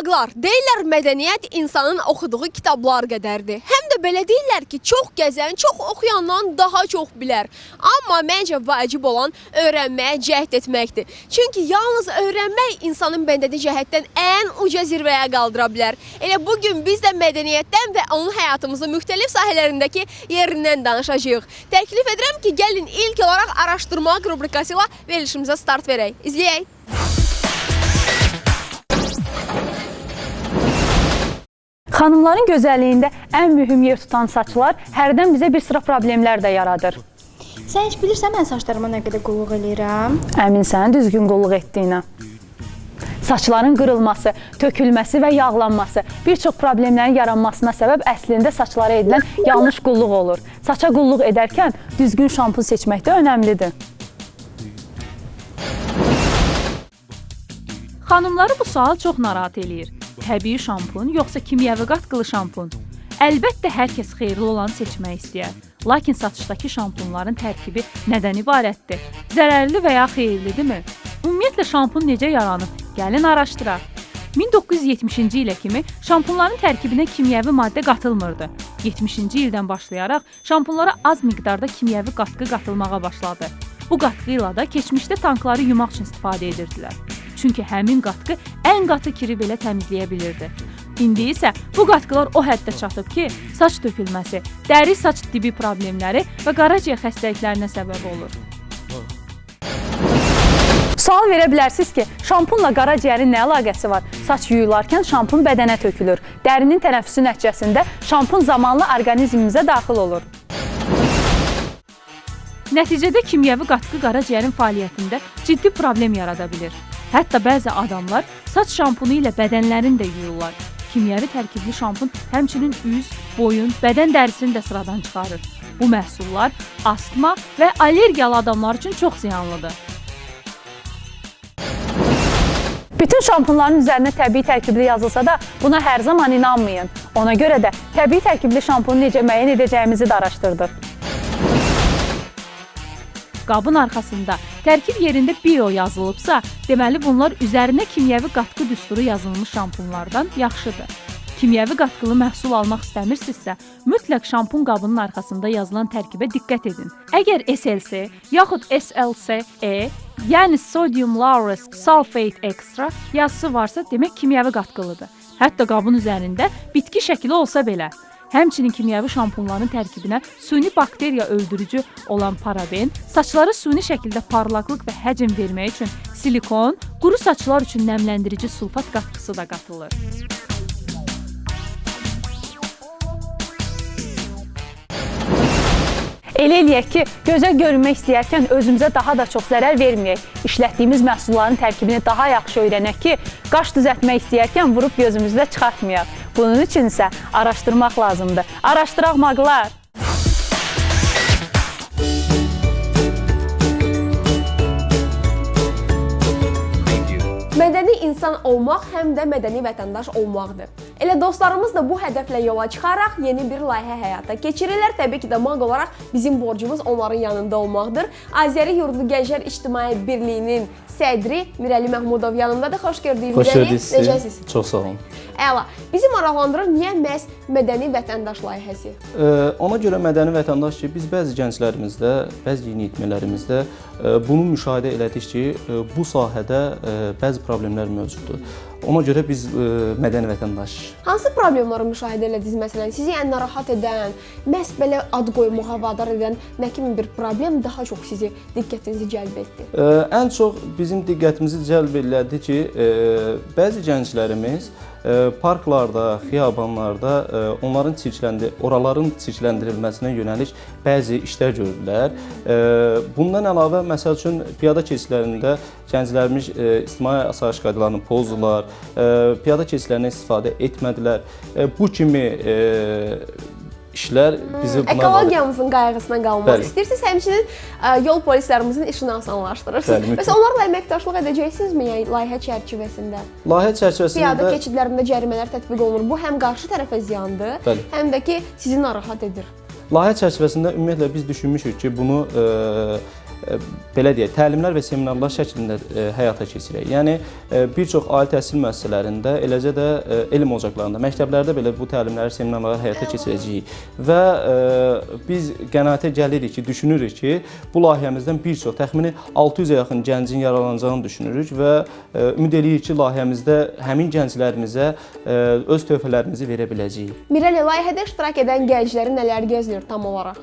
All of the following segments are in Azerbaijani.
Uşaqlar, deyirlər mədəniyyət insanın oxuduğu kitablar qədərdir. Həm də belə deyirlər ki, çox gəzən, çox oxuyandan daha çox bilər. Amma məncə vacib olan öyrənməyə cəhd etməkdir. Çünki yalnız öyrənmək insanın bədəni cəhətdən ən uca zirvəyə qaldıra bilər. Elə bugün biz də mədəniyyətdən və onun həyatımızın müxtəlif sahələrindəki yerindən danışacağıq. Təklif edirəm ki, gəlin ilk olaraq araşdırmaq rubrikası ilə verilişimizə start verək. İzləyək. Xanımların gözəlliyində ən mühüm yer tutan saçlar hərdən bizə bir sıra problemlər də yaradır. Sən heç bilirsən mən saçlarıma nə qədər qulluq eləyirəm? Əminsən düzgün qulluq etdiyinə. Saçların qırılması, tökülməsi və yağlanması bir çox problemlərin yaranmasına səbəb əslində saçlara edilən yanlış qulluq olur. Saça qulluq edərkən düzgün şampun seçmək də önəmlidir. Xanımları bu sual çox narahat eləyir. Təbii şampun, yoxsa kimyəvi qatqılı şampun? Əlbəttə, hər kəs xeyirli olanı seçmək istəyər. Lakin saçdakı şampunların tərkibi nədən ibarətdir? Zərərli və ya xeyirlidirmi? Ümumiyyətlə, şampun necə yaranıb? Gəlin araşdıraq. 1970-ci ilə kimi şampunların tərkibinə kimyəvi maddə qatılmırdı. 70-ci ildən başlayaraq şampunlara az miqdarda kimyəvi qatqı qatılmağa başladı. Bu qatqı ilə də keçmişdə tankları yumaq üçün istifadə edirdilər. Çünki həmin qatqı ən qatı kiri belə təmizləyə bilirdi. İndi isə bu qatqılar o həddə çatıb ki, saç tökülməsi, dəri saç dibi problemləri və qaraciyər xəstəliklərinə səbəb olur. Sual verə bilərsiniz ki, şampunla qaraciyərin nə əlaqəsi var? Saç yuyularkən şampun bədənə tökülür. Dərinin tənəffüsü nəticəsində şampun zamanla orqanizmimizə daxil olur. Nəticədə kimyəvi qatqı qaraciyərin fəaliyyətində ciddi problem yarada bilir. Hətta bəzi adamlar saç şampunu ilə bədənlərini də yuyurlar. Kimyəvi tərkibli şampun həmçinin üz, boyun, bədən dərisini də sıradan çıxarır. Bu məhsullar astma və allergiyalı adamlar üçün çox ziyanlıdır. Bütün şampunların üzərinə təbii tərkibli yazılsa da buna hər zaman inanmayın. Ona görə də təbii tərkibli şampunu necə müəyyən edəcəyimizi də araşdırdıq. Qabın arxasında tərkib yerində bio yazılıbsa, deməli bunlar üzərinə kimyəvi qatqı düsturu yazılmış şampunlardan yaxşıdır. Kimyəvi qatqılı məhsul almaq istəmirsinizsə, mütləq şampun qabının arxasında yazılan tərkibə diqqət edin. Əgər SLC yaxud SLC-E, yəni Sodium Lauryl Sulfate Extra yazısı varsa, demək kimyəvi qatqılıdır. Hətta qabın üzərində bitki şəkli olsa belə. Həmçinin kimyəvi şampunların tərkibinə süni bakteriya öldürücü olan paraben, saçları süni şəkildə parlaqlıq və həcm vermək üçün silikon, quru saçlar üçün nəmləndirici sulfat qatqısı da qatılır. Elə eləyək ki, gözəl görünmək istəyərkən özümüzə daha da çox zərər verməyək. İşlətdiyimiz məhsulların tərkibini daha yaxşı öyrənək ki, qaş düzəltmək istəyərkən vurub gözümüzdə çıxartmayaq. Bunun üçün isə araşdırmaq lazımdır. Araşdıraq maqlar! Mədəni insan olmaq həm də mədəni vətəndaş olmaqdır. Elə dostlarımız da bu hədəflə yola çıxaraq yeni bir layihə həyata keçirirlər. Təbii ki də MAQ olaraq bizim borcumuz onların yanında olmaqdır. Azəri Yurdlu Gənclər İctimai Birliyinin sədri Mirəli Məhmudov yanımdadır. Xoş gördük Mirəli. Necəsiz? Çox sağ olun. Əla. Bizi maraqlandırır niyə məhz mədəni vətəndaş layihəsi? Ona görə mədəni vətəndaş ki, biz bəzi gənclərimizdə, bəzi yeniyetmələrimizdə bunu müşahidə elədik ki, bu sahədə bəzi problemlər mövcuddur. Ona görə biz mədəni vətəndaş. Hansı problemləri müşahidə elədiniz məsələn? Sizi ən narahat edən, məhz belə ad qoymağa vadar edən nə kimi bir problem daha çox sizi diqqətinizi cəlb etdi? Ən çox bizim diqqətimizi cəlb elədi ki, bəzi gənclərimiz parklarda, xiyabanlarda oraların çirkləndirilməsinə yönəlik bəzi işlər görürlər. Bundan əlavə, məsəl üçün, piyada keçidlərində gənclərimiz ictimai asayiş qaydalarını pozdular, piyada keçidlərindən istifadə etmədilər. Bu kimi işlər bizi buna ekologiyamızın qayğısına qalmaq istəyirsiniz, həmçinin yol polislərimizin işini asanlaşdırırsınız. Bəs onlarla əməkdaşlıq edəcəksinizmi layihə çərçivəsində? Layihə çərçivəsində piyada keçidlərində cərimələr tətbiq olunur. Bu həm qarşı tərəfə ziyandır, həm də ki sizi narahat edir. Layihə çərçivəsində ümumiyyətlə biz düşünmüşük ki, bunu belə deyək, təlimlər və seminarlar şəklində həyata keçirək. Yəni bir çox ali təhsil müəssisələrində, eləcə də elm ocaqlarında, məktəblərdə belə bu təlimləri, seminarları həyata keçirəcəyik. Və biz qənaətə gəlirik ki, düşünürük ki, bu layihəmizdən bir çox, təxmini 600-ə yaxın gəncin yaralanacağını düşünürük və ümid edirik ki, layihəmizdə həmin gənclərimizə öz töhfələrimizi verə biləcəyik. Mirəli, layihədə iştirak edən gəncləri nələr gözləyir tam olaraq?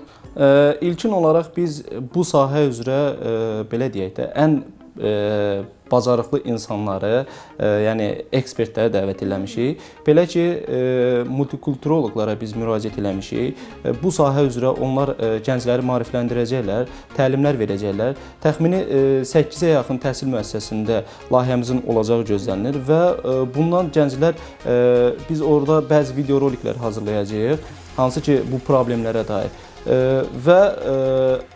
İlkin olaraq biz bu sahə üzrə belə deyək də, ən bacarıqlı insanları, yəni ekspertləri dəvət eləmişik. Belə ki, multikulturoloqlara biz müraciət eləmişik. Bu sahə üzrə onlar gəncləri maarifləndirəcəklər, təlimlər verəcəklər. Təxmini 8-ə yaxın təhsil müəssisəsində layihəmizin olacağı gözlənilir və bundan gənclər biz orada bəzi videoroliklər hazırlayacağıq, hansı ki bu problemlərə dair. Və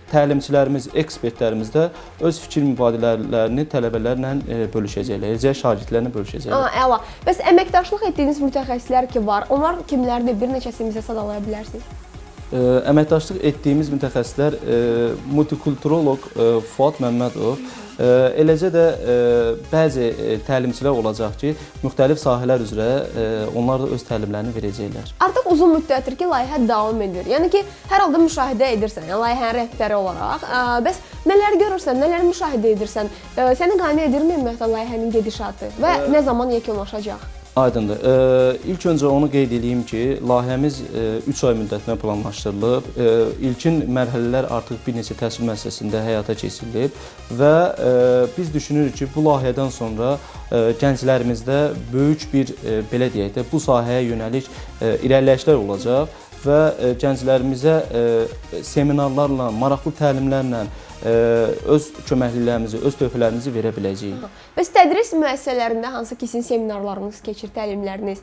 təlimçilərimiz, ekspertlərimiz də öz fikir mübadilələrini tələbələrlə bölüşəcəklər, eləcə şagirdlərlə bölüşəcəklər. Əla. Bəs əməkdaşlıq etdiyiniz mütəxəssislər ki var, onlar kimlərdir? Bir neçəsini bizə sadalaya bilərsiniz? Əməkdaşlıq etdiyimiz mütəxəssislər multikulturoloq Fuad Məmmədov, eləcə də bəzi təlimçilər olacaq ki, müxtəlif sahələr üzrə onlar da öz təlimlərini verəcəklər. Artıq uzun müddətdir ki, layihə davam edir. Yəni ki, hər halda müşahidə edirsən, yəni layihənin rəhbəri olaraq. Bəs nələr görürsən, nələr müşahidə edirsən? Səni qane edirmi ümumiyyətlə layihənin gedişatı və nə zaman yekunlaşacaq? Aydındır. İlk öncə onu qeyd edeyim ki, layihəmiz 3 ay müddətinə planlaşdırılıb. İlkin mərhələlər artıq bir neçə təhsil müəssisəsində həyata keçirilib və biz düşünürük ki, bu layihədən sonra gənclərimizdə böyük bir, belə deyək də, bu sahəyə yönəlik irəliləyişlər olacaq və gənclərimizə seminarlarla, maraqlı təlimlərlə öz köməkliklərimizi, öz töhfələrimizi verə biləcəyik. Bəs tədris müəssisələrində hansı ki, sizin seminarlarınız keçir, təlimləriniz,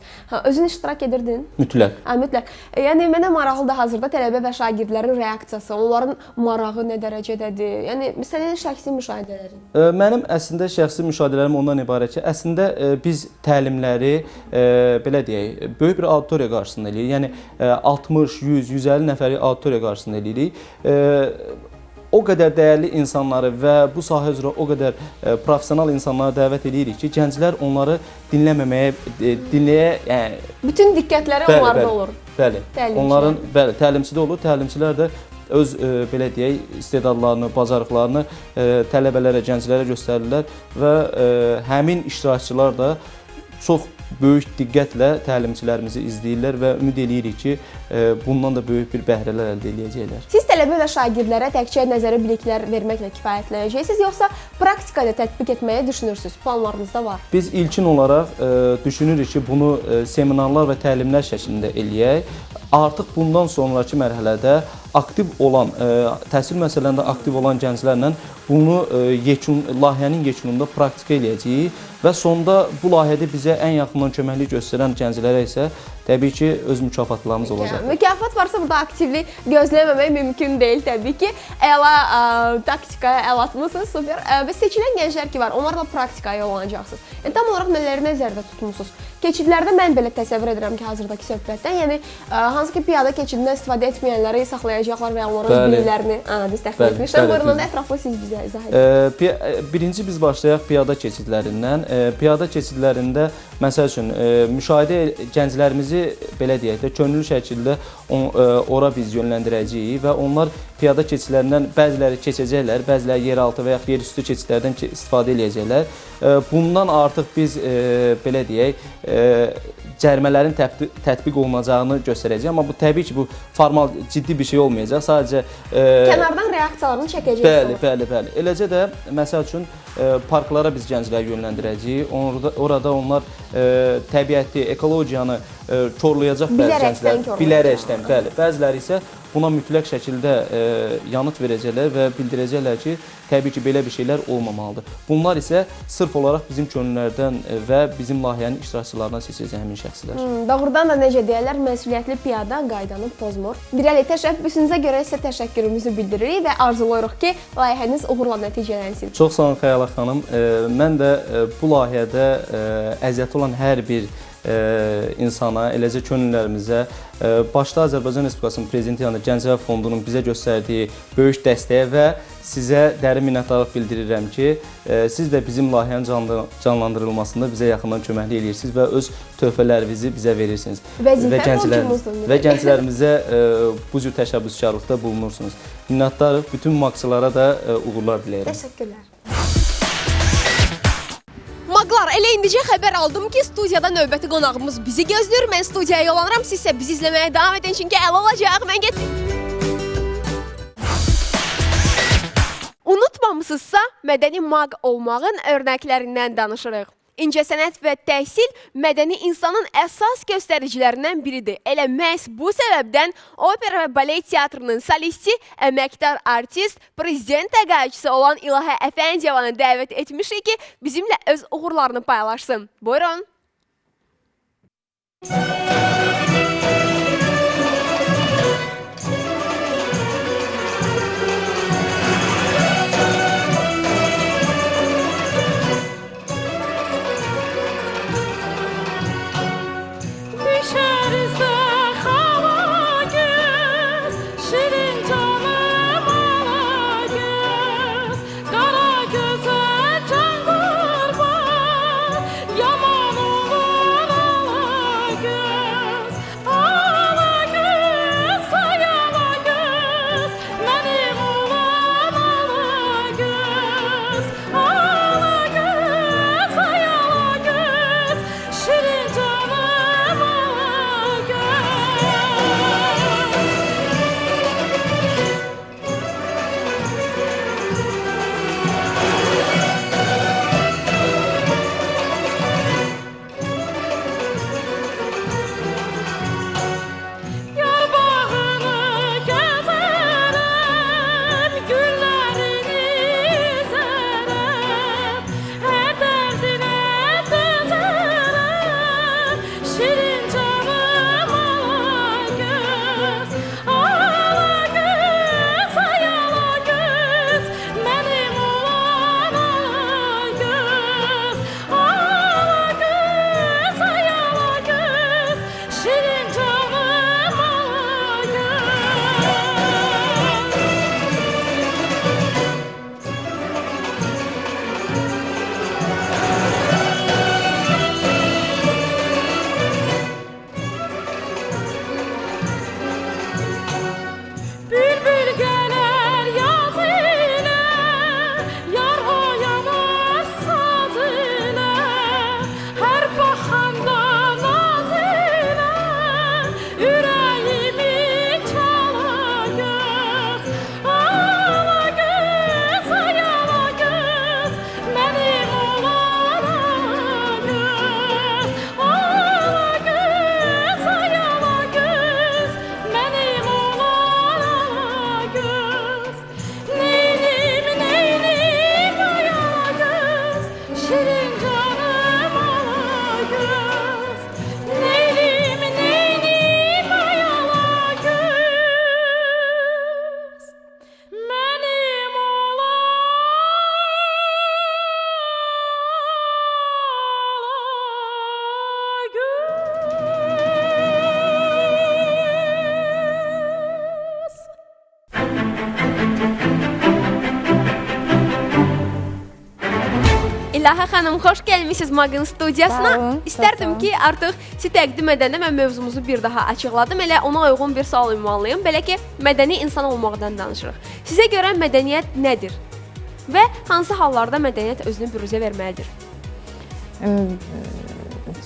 özün iştirak edirdin? Mütləq. Mütləq. Yəni, mənə maraqlıdır hazırda tələbə və şagirdlərin reaksiyası, onların marağı nə dərəcədədir? Yəni, sənin şəxsi müşahidələrin? Mənim əslində şəxsi müşahidələrim ondan ibarət ki, əslində biz təlimləri, belə deyək, böyük bir auditoriya qarşısında eləyirik. Yəni, 60, 100, 150 nəfərlik auditoriya qarşısında eləyirik. O qədər dəyərli insanları və bu sahə üzrə o qədər professional insanları dəvət edirik ki, gənclər onları dinləməməyə, yəni bütün diqqətləri onlarda olur. Bəli. Onların təlimçidə olur. Təlimçilər də öz belə deyək, istedadlarını, bacarıqlarını tələbələrə, gənclərə göstərirlər və həmin iştirakçılar da çox böyük diqqətlə təlimçilərimizi izləyirlər və ümid edirik ki, bundan da böyük bir bəhrələr əldə edəcəklər. Siz tələbə və şagirdlərə təkcə nəzəri biliklər verməklə kifayətlənəcəksiniz, yoxsa praktikada tətbiq etməyi düşünürsünüz? Planlarınızda var? Biz ilkin olaraq düşünürük ki, bunu seminarlar və təlimlər şəklində eləyək. Artıq bundan sonraki mərhələdə aktiv olan, təhsil müəssisələrində aktiv olan gənclərlə bunu layihənin yekununda praktika eləyəcəyik və sonda bu layihədə bizə ən yaxından köməklik göstərən gənclərə isə təbii ki, öz mükafatlarımız olacaq. Mükafat varsa burada aktivlik gözləməmək mümkün deyil təbii ki. Əla taktikaya əl atmısınız, super. Və seçilən gənclər ki var, onlarla praktikaya yollanacaqsınız. Yəni, tam olaraq nələri nəzərdə tutmusunuz? Keçidlərdə mən belə təsəvvür edirəm ki, hazırdakı söhbətdən, yəni hansı ki, piyada keçidindən istifadə etməyənləri saxlayacaqlar və onların biliklərini dəstəkləyib etmişlər. Buyurun, ətraflı siz bizə izah edin. Birinci biz başlayaq piyada keçidlərindən. Piyada keçidlərində, məsəl üçün, müşahidə gənclərimizi, belə deyək də, könüllü şəkildə ora biz yönləndirəcəyik və onlar piyada keçidlərindən bəziləri keçəcəklər, bəziləri yeraltı və yaxud yerüstü keçidlərdən istifadə edəcəklər. Bundan artıq biz, belə deyək, cərimələrin tətbiq olunacağını göstərəcək. Amma bu təbii ki, bu formal, ciddi bir şey olmayacaq. Sadəcə kənardan reaksiyalarını çəkəcəksiniz. Bəli. Eləcə də, məsəl üçün, parklara biz gəncləri yönləndirəcəyik. Orada onlar təbiəti, ekologiyanı korlayacaq bəzi gənclər. Bilərəkdən, bəli. Bəziləri isə buna mütləq şəkildə yanıt verəcəklər və bildirəcəklər ki, təbii ki, belə bir şeylər olmamalıdır. Bunlar isə sırf olaraq bizim könüllərdən və bizim layihənin iştirakçılarından seçiləcək həmin şəxslər. Doğrudan da necə deyərlər, məsuliyyətli piyada qaydanı pozmur. Mirəli, təşəbbüsünüzə görə isə təşəkkürümüzü bildiririk və arzulayırıq ki, layihəniz uğurla nəticələnsin. Çox sağ olun Xəyala xanım. Mən də bu layihədə əziyyəti olan hər bir insana, eləcə könüllərimizə başda Azərbaycan Respublikasının Prezidenti yanında Gənclər Fondunun bizə göstərdiyi böyük dəstəyə və sizə dərin minnətdarlıq bildirirəm ki, siz də bizim layihənin canlandırılmasında bizə yaxından köməklik edirsiniz və öz töhfələrinizi bizə verirsiniz. Və gənclərimizə bu cür təşəbbüskarlıqda bulunursunuz. Minnətdarıq, bütün maqçılara da uğurlar diləyirəm. Təşəkkürlər. Maqlar, elə indicə xəbər aldım ki, studiyada növbəti qonağımız bizi gözləyir. Mən studiyaya yollanıram, siz isə bizi izləməyə davam edin, çünki əla olacaq. Mən Unutmamısınızsa, mədəni maq olmağın örnəklərindən danışırıq. İncəsənət və təhsil mədəni insanın əsas göstəricilərindən biridir. Elə məhz bu səbəbdən opera və balet teatrının solisti, əməkdar artist, prezident təqaüdçüsü olan İlahə Əfəndiyevanı dəvət etmişik ki, bizimlə öz uğurlarını paylaşsın. Buyurun. İlahə xanım, xoş gəlmişsiniz Maqın studiyasına. İstərdim ki, artıq sizi təqdim edəndə mən mövzumuzu bir daha açıqladım. Elə ona uyğun bir sual ünvanlayım. Belə ki, mədəni insan olmaqdan danışırıq. Sizə görə mədəniyyət nədir? Və hansı hallarda mədəniyyət özünü büruzə verməlidir?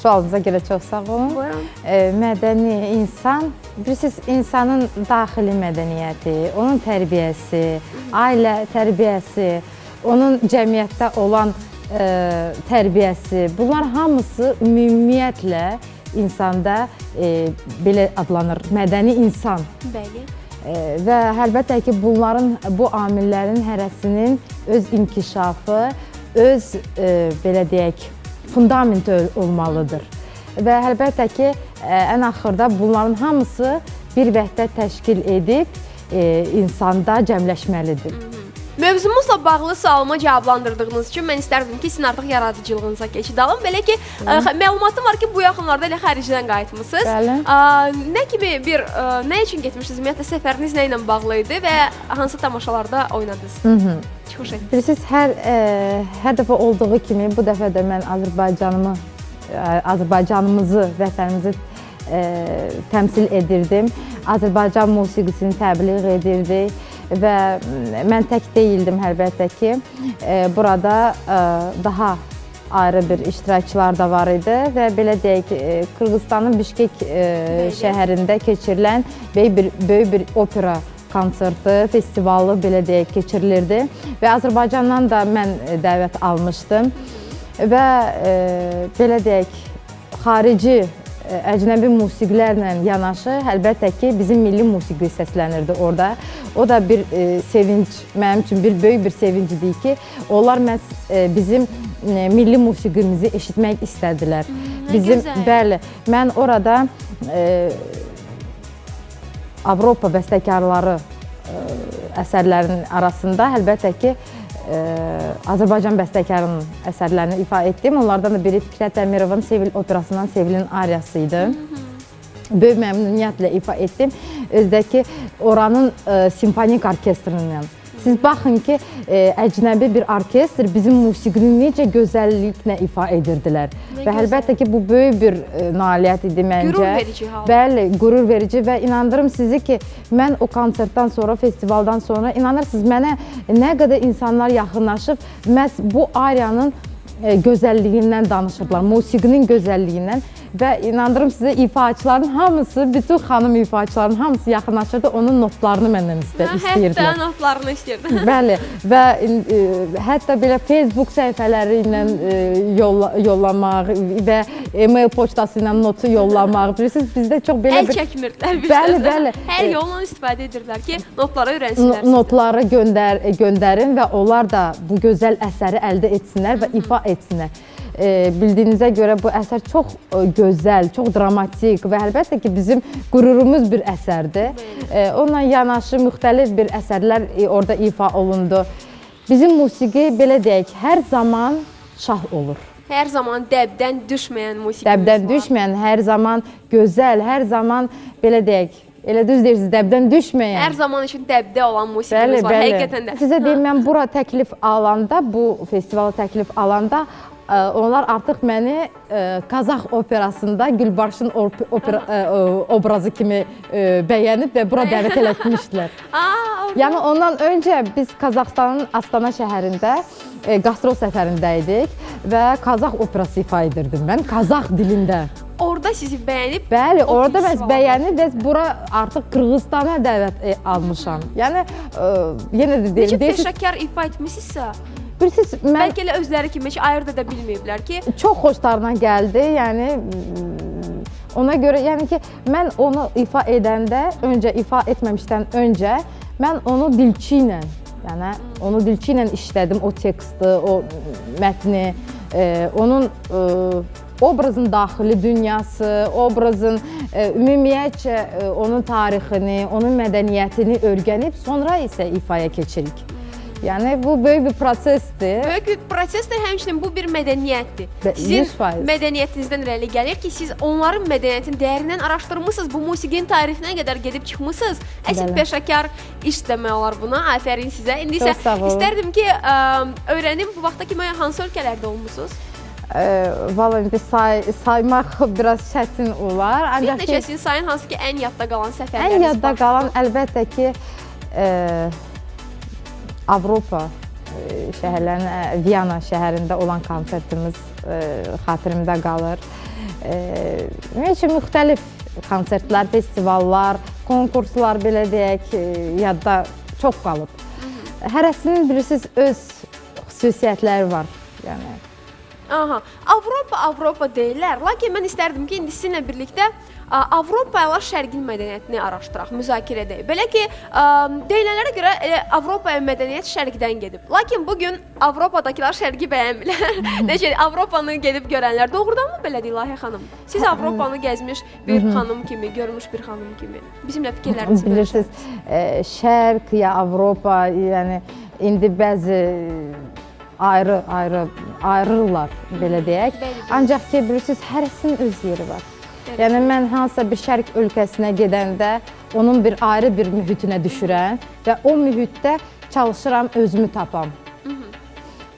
Sualınıza görə çox sağ olun. Mədəni insan, bilirsiniz, insanın daxili mədəniyyəti, onun tərbiyəsi, ailə tərbiyəsi, onun cəmiyyətdə olan tərbiyəsi, bunlar hamısı ümumiyyətlə insanda belə adlanır, mədəni insan. Bəli. Və əlbəttə ki, bunların, bu amillərin hərəsinin öz inkişafı, öz, belə deyək, fundamenti olmalıdır. Və əlbəttə ki, ən axırda bunların hamısı bir vəhdət təşkil edib insanda cəmləşməlidir. Mövzumuzla bağlı sualıma cavablandırdığınız üçün mən istərdim ki, sizin artıq yaradıcılığınıza keçid alın. Belə ki, məlumatım var ki, bu yaxınlarda elə xaricdən qayıtmısınız. Bəli. Nə kimi nə üçün getmişsiniz? Ümumiyyətlə, səfəriniz nə ilə bağlı idi və hansı tamaşalarda oynadınız? Çıxış etdiniz. Bilirsiniz, hər dəfə olduğu kimi bu dəfə də mən Azərbaycanımızı, vətənimizi təmsil edirdim. Azərbaycan musiqisini təbliğ edirdik və mən tək deyildim əlbəttə ki. Burada daha ayrı bir iştirakçılar da var idi və belə deyək, Qırğızstanın Bişkek şəhərində keçirilən böyük bir opera konserti, festivalı belə deyək keçirilirdi və Azərbaycandan da mən dəvət almışdım və belə deyək, xarici əcnəbi musiqilərlə yanaşı, əlbəttə ki, bizim milli musiqi səslənirdi orada. O da bir sevinç, mənim üçün bir böyük bir sevinc idi ki, onlar bizim milli musiqimizi eşitmək istədilər. Bəli, mən orada Avropa bəstəkarları əsərlərinin arasında əlbəttə ki, Azərbaycan bəstəkarının əsərlərini ifa etdim. Onlardan da biri Fikrət Əmirovun Sevil operasından Sevilin ariyası idi. Böyük məmnuniyyətlə ifa etdim. Özdəki oranın simfonik orkestrinin. Siz baxın ki, əcnəbi bir orkestr bizim musiqini necə gözəlliklə ifa edirdilər. Və əlbəttə ki, bu böyük bir nailiyyət idi məncə. Qürur verici hal. Bəli, qürur verici və inandırım sizi ki, mən o konsertdən sonra, festivaldan sonra inanırsınız mənə nə qədər insanlar yaxınlaşıb məhz bu ariyanın gözəlliyindən danışırlar, musiqinin gözəlliyindən və inandırım sizə ifaçıların hamısı, bütün xanım ifaçıların hamısı yaxınlaşırdı, onun notlarını məndən istəyirdilər. Hətta notlarını istəyirdilər. Bəli və hətta belə Facebook səhifələri ilə yollamaq və e-mail poçtası ilə notu yollamaq, bilirsiniz, bizdə çox belə Əl çəkmirdilər bizdə. Bəli. Hər yolla istifadə edirdilər ki, notları öyrənsinlər. Notları göndərin və onlar da bu gözəl əsəri əldə etsinlər və ifa etsinlər. Bildiyinizə görə bu əsər çox gözəl, çox dramatik və əlbəttə ki, bizim qürurumuz bir əsərdir. Onunla yanaşı müxtəlif bir əsərlər orada ifa olundu. Bizim musiqi, belə deyək, hər zaman şah olur. Hər zaman dəbdən düşməyən musiqimiz var. Dəbdən düşməyən, hər zaman gözəl, hər zaman, belə deyək, elə düz deyirsiniz, dəbdən düşməyən. Hər zaman üçün dəbdə olan musiqimiz var, həqiqətən də. Sizə deyim, mən bura təklif alanda, bu festivala təklif alanda, onlar artıq məni Qazax operasında Gülbarşın obrazı kimi bəyənib və bura dəvət elətmişdilər. Yəni ondan öncə biz Qazaxstanın Astana şəhərində qastrol səfərində idik və Qazax operası ifa edirdim mən, Qazax dilində. Orada sizi bəyənib? Bəli, orada mən bəyənib və bura artıq Qırğızstana dəvət almışam. Yəni, yenə də deyim. Necə peşəkar ifa etmişsinizsə? Bilirsiniz, bəlkə elə özləri kimi heç ayırd edə bilməyiblər ki. Çox xoşlarına gəldi, yəni ona görə, yəni ki, mən onu ifa edəndə, ifa etməmişdən öncə, mən onu dilçi ilə, yəni onu dilçi ilə işlədim, o teksti, o mətni, onun obrazın daxili dünyası, obrazın ümumiyyətcə onun tarixini, onun mədəniyyətini öyrənib, sonra isə ifaya keçirik. Yəni, bu böyük bir prosesdir. Böyük bir prosesdir, həmçinin bu bir mədəniyyətdir. 100%. Sizin mədəniyyətinizdən irəli gəlir ki, siz onların mədəniyyətini dərindən araşdırmışsınız, bu musiqinin tarixinə qədər gedib çıxmışsınız. Əsl peşəkar iş demək olar buna, afərin sizə. İndi isə istərdim ki, öyrənim, bu vaxta kimi hansı ölkələrdə olmuşsunuz? Valla, indi saymaq biraz çətin olar. Bir neçəsini sayın, hansı ki, ən yadda qalan səfərləriniz ən yadda qalan, əlbəttə ki, Avropa şəhərlərinin, Viyana şəhərində olan konsertimiz xatirimdə qalır. Müxtəlif konsertlər, festivallar, konkurslar, belə deyək, yadda çox qalıb. Hərəsinin, bilirsiniz, öz xüsusiyyətləri var. Avropa deyirlər, lakin mən istərdim ki, indi sizinlə birlikdə Avropa ilə Şərqin mədəniyyətini araşdıraq, müzakirə edək. Belə ki, deyilənlərə görə Avropaya mədəniyyət Şərqdən gedib. Lakin bugün Avropadakılar Şərqi bəyənmirlər. Necə, Avropanı gedib görənlər doğrudanmı belədir, İlahiyə xanım? Siz Avropanı gəzmiş bir xanım kimi, görmüş bir xanım kimi. Bizimlə fikirlərinizi bilirsiniz, Şərq ya Avropa, yəni indi bəzi ayrırlar belə deyək. Ancaq ki, bilirsiniz, hərəsinin öz yeri var. Yəni mən hansısa bir şərq ölkəsinə gedəndə onun bir ayrı bir mühitinə düşürəm və o mühitdə çalışıram özümü tapam.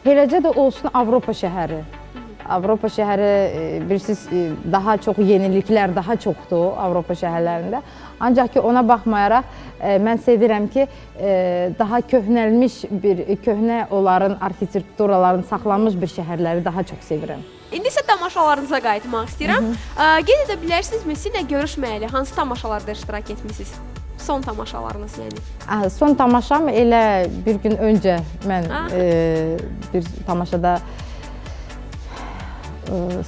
Eləcə də olsun Avropa şəhəri. Avropa şəhəri, bilirsiniz, daha çox yeniliklər daha çoxdur Avropa şəhərlərində. Ancaq ki, ona baxmayaraq, mən sevirəm ki, daha köhnəlmiş köhnə onların arxitekturalarının saxlanmış bir şəhərləri daha çox sevirəm. İndi isə tamaşalarınıza qayıtmaq istəyirəm. Qeyd edə bilərsinizmi, sizinlə görüşməyəli hansı tamaşalarda iştirak etmisiniz? Son tamaşalarınız yəni? Son tamaşam elə bir gün öncə mən bir tamaşada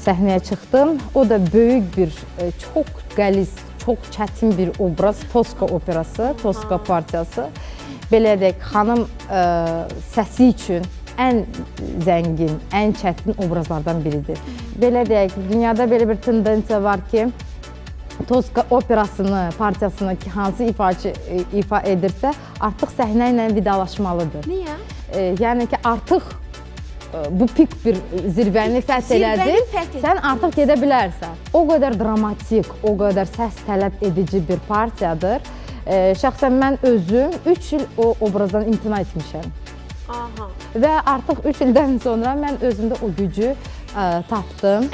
səhnəyə çıxdım. O da böyük bir, çox qəliz, çox çətin bir obraz, Toska operası, Toska partiyası. Belə deyək, xanım səsi üçün ən zəngin, ən çətin obrazlardan biridir. Belə deyək, dünyada belə bir tendensiya var ki, Toska operasını, partiyasını hansı ifaçı ifa edirsə, artıq səhnə ilə vidalaşmalıdır. Niyə? Yəni ki, artıq bu pik bir zirvəni fəth elədin, sən artıq gedə bilərsən. O qədər dramatik, o qədər səs tələb edici bir partiyadır. Şəxsən mən özüm 3 il o obrazdan imtina etmişəm. Və artıq 3 ildən sonra mən özümdə o gücü tapdım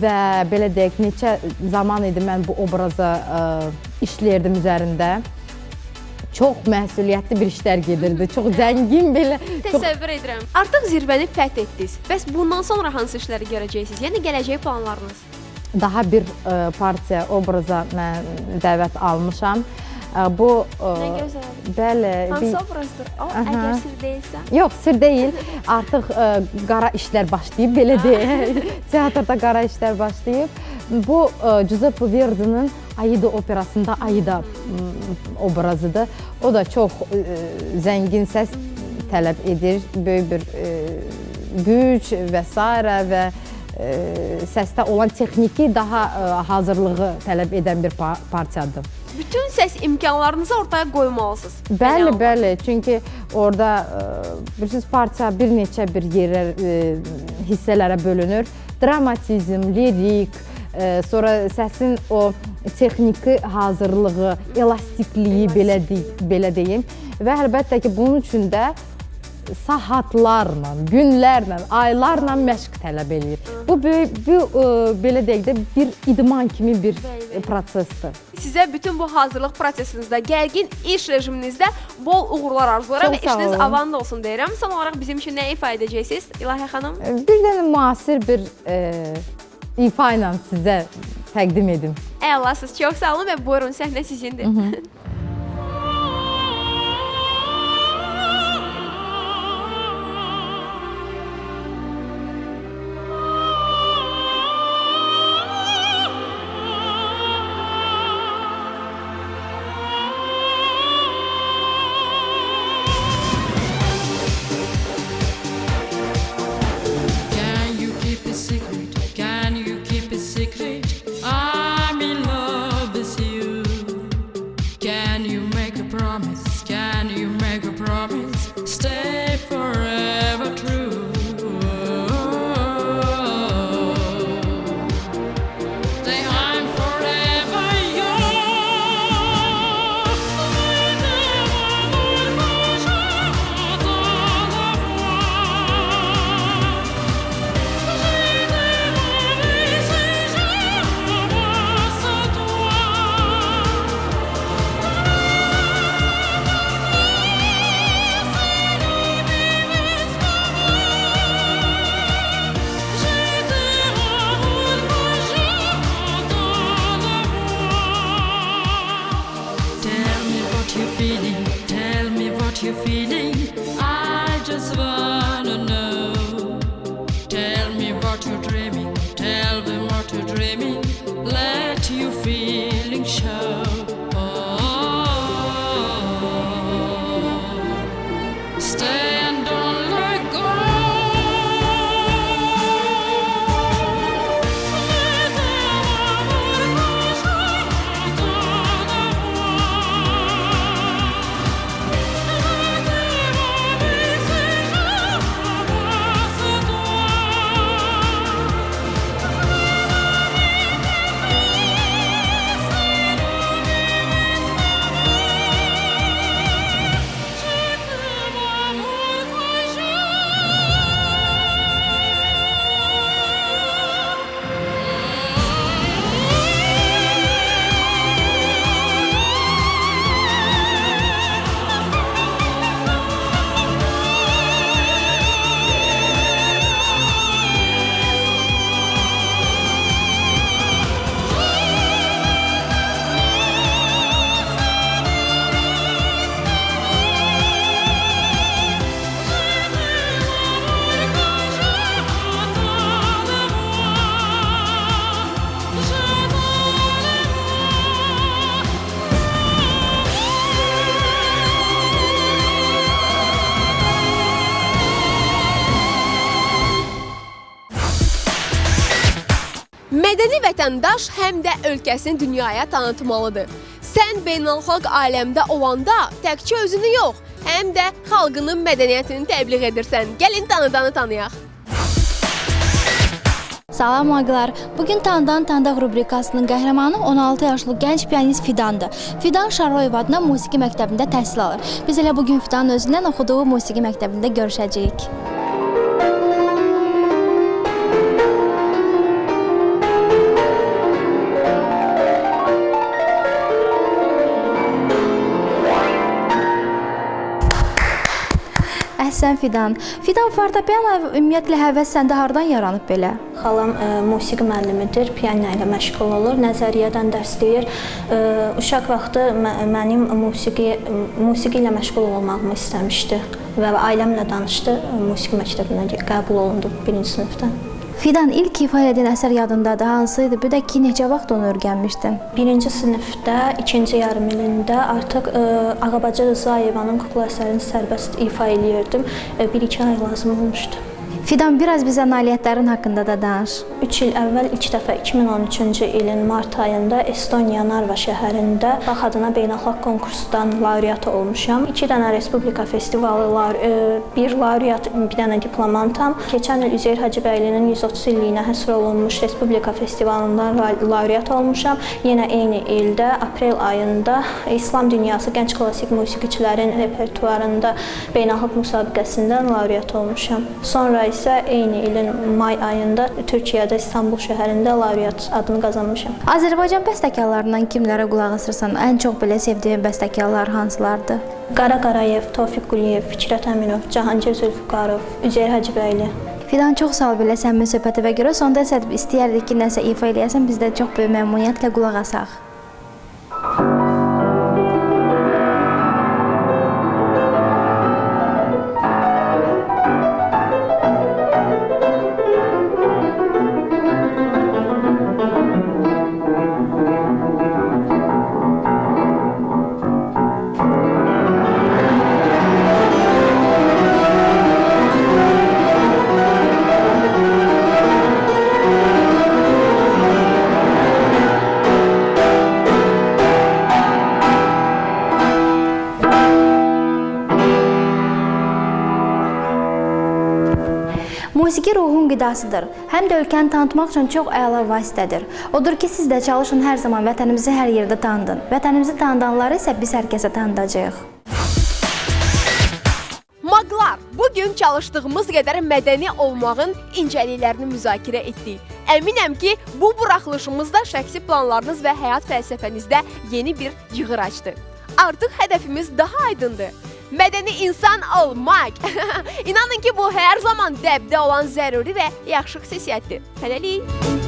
və belə deyək, neçə zaman idi mən bu obraza işləyirdim üzərində. Çox məsuliyyətli bir işlər gedirdi, çox zəngin belə. Təsəvvür edirəm. Artıq zirvəni fəth etdiniz. Bəs bundan sonra hansı işləri görəcəksiniz? Yəni gələcək planlarınız? Daha bir partiya, obraza mən dəvət almışam. Bu nə gözəl. Bəli. Hansı obrazdır? Əgər sir deyilsə? Yox, sir deyil. Artıq qara işlər başlayıb, belə deyək. Teatrda qara işlər başlayıb. Bu Giuseppe Verdi'nin Aida operasında Aida obrazıdır. O da çox zəngin səs tələb edir, böyük bir güc və s. və səsdə olan texniki daha hazırlığı tələb edən bir partiyadır. Bütün səs imkanlarınızı ortaya qoymalısınız. Bəli, bəli. Çünki orada bilirsiniz, partiya bir neçə bir yerə, hissələrə bölünür. Dramatizm, lirik, sonra səsin o texniki hazırlığı, elastikliyi belə deyim. Və əlbəttə ki, bunun üçün də saatlarla, günlərlə, aylarla məşq tələb edir. Bu belə deyək də bir idman kimi bir prosesdir. Sizə bütün bu hazırlıq prosesinizdə, gərgin iş rejiminizdə bol uğurlar arzulayıram və işiniz avanda olsun deyirəm. Son olaraq bizim üçün nə ifa edəcəksiniz İlahiyə xanım? Bir dənə müasir bir ifa ilə sizə təqdim edim. Əla, siz çox sağ olun və buyurun, səhnə sizindir. I'm in love with you. Can Mədəni vətəndaş həm də ölkəsini dünyaya tanıtmalıdır. Sən beynəlxalq aləmdə olanda təkcə özünü yox, həm də xalqının mədəniyyətini təbliğ edirsən. Gəlin tanıdanı tanıyaq. Salam ağalar. Bugün Tanıdan Tanıdaq rubrikasının qəhrəmanı 16 yaşlı gənc pianist Fidandır. Fidan Şaroyev adına musiqi məktəbində təhsil alır. Biz elə bugün Fidanın özündən oxuduğu musiqi məktəbində görüşəcəyik. Əhsən Fidan. Fidan, fortepiano ümumiyyətlə həvəs səndə hardan yaranıb belə? Xalam musiqi müəllimidir, piano ilə məşğul olur, nəzəriyyədən dərs deyir. Uşaq vaxtı mənim musiqi ilə məşğul olmağımı istəmişdi və ailəmlə danışdı, musiqi məktəbinə qəbul olundu 1-ci sinifdən. Fidan, ilk ifa etdiyin əsər yadındadır, hansıydı? Bir də ki, neçə vaxt onu öyrənmişdin? 1-ci sinifdə, 2-ci yarım ilində artıq Ağabacı Rızayevanın kukla əsərini sərbəst ifa eləyirdim. 1-2 ay lazım olmuşdu. Fidan, biraz bizə nailiyyətlərin haqqında da danış. 3 il əvvəl ilk dəfə 2013-cü ilin mart ayında Estoniya Narva şəhərində Bax adına beynəlxalq konkursdan laureat olmuşam. 2 dənə Respublika festivalı, bir laureat, bir dənə diplomantam. Keçən il Üzeyir Hacıbəylinin 130 illiyinə həsr olunmuş Respublika festivalında laureat olmuşam. Yenə eyni ildə aprel ayında İslam dünyası gənc klassik musiqiçilərin repertuarında beynəlxalq müsabiqəsindən laureat olmuşam. Sonra isə eyni ilin may ayında Türkiyədə İstanbul şəhərində laureat adını qazanmışam. Azərbaycan bəstəkarlarından kimlərə qulaq asırsan? Ən çox belə sevdiyin bəstəkarlar hansılardır? Qara Qarayev, Tofiq Quliyev, Fikrət Əminov, Cahangir Zülfüqarov, Üzeyir Hacıbəyli. Fidan, çox sağ ol belə səmimi söhbətə görə. Sonda isə istəyərdik ki, nəsə ifa eləyəsən, biz də çox böyük məmnuniyyətlə qulaq asaq. Musiqi ruhun qidasıdır. Həm də ölkəni tanıtmaq üçün çox əla vasitədir. Odur ki, siz də çalışın hər zaman vətənimizi hər yerdə tanıdın. Vətənimizi tanıdanları isə biz hər kəsə tanıdacağıq. Maqlar, bugün çalışdığımız qədər mədəni olmağın incəliklərini müzakirə etdik. Əminəm ki, bu buraxılışımızda şəxsi planlarınız və həyat fəlsəfənizdə yeni bir yığır açdı. Artıq hədəfimiz daha aydındır. Mədəni insan olmaq. İnanın ki, bu hər zaman dəbdə olan zəruri və yaxşı xüsusiyyətdir. Hələlik.